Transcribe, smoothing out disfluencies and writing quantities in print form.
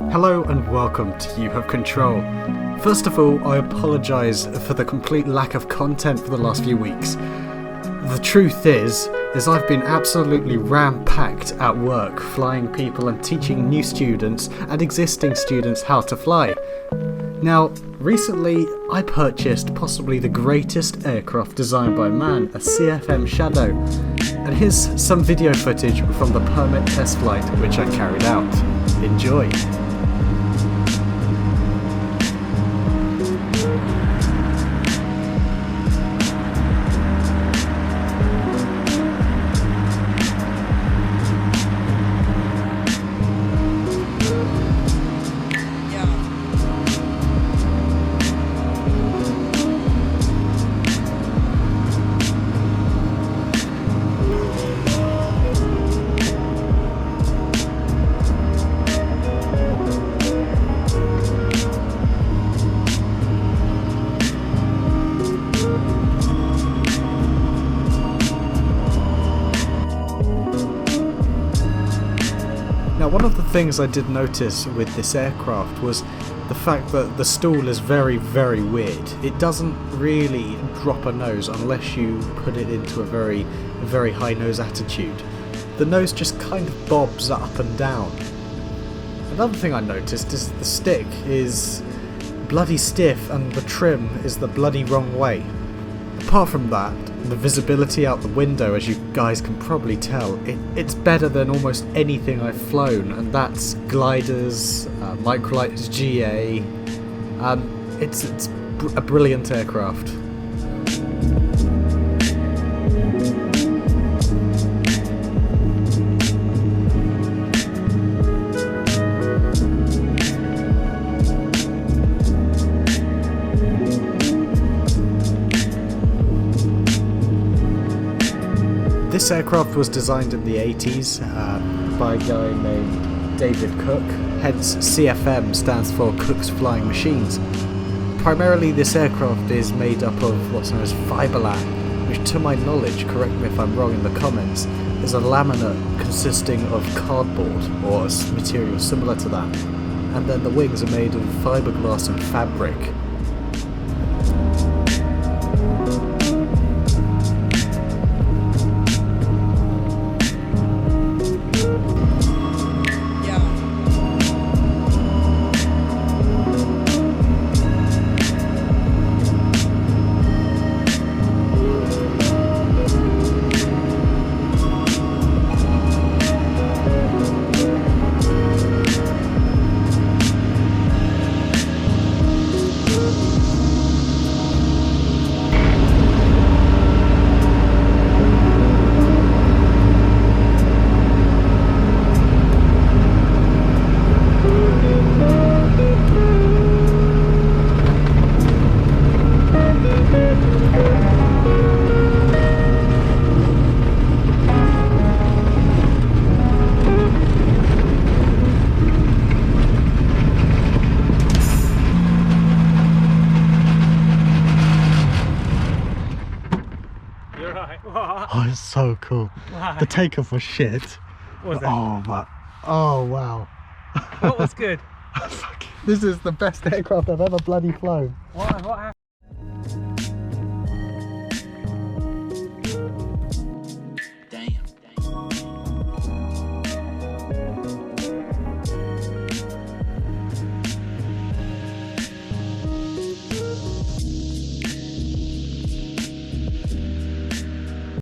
Hello and welcome to You Have Control. First of all, I apologise for the complete lack of content for the last few weeks. The truth is I've been absolutely ram-packed at work, flying people and teaching new students and existing students how to fly. Now, recently I purchased possibly the greatest aircraft designed by man, a CFM SHADOW. And here's some video footage from the permit test flight which I carried out. Enjoy! Now, one of the things I did notice with this aircraft was the fact that the stall is very, very weird. It doesn't really drop a nose unless you put it into a very high nose attitude. The nose just kind of bobs up and down. Another thing I noticed is the stick is bloody stiff and the trim is the bloody wrong way. Apart from that, the visibility out the window, as you guys can probably tell, it's better than almost anything I've flown, and that's gliders, Microlight is GA. It's a brilliant aircraft. This aircraft was designed in the 80s by a guy named David Cook, hence CFM stands for Cook's Flying Machines. Primarily this aircraft is made up of what's known as fiberlac, which to my knowledge, correct me if I'm wrong in the comments, is a laminate consisting of cardboard or a material similar to that. And then the wings are made of fiberglass and fabric. Oh, it's so cool. Why? The takeoff was shit. What was that? Oh wow. What was good? This is the best aircraft I've ever bloody flown. What happened?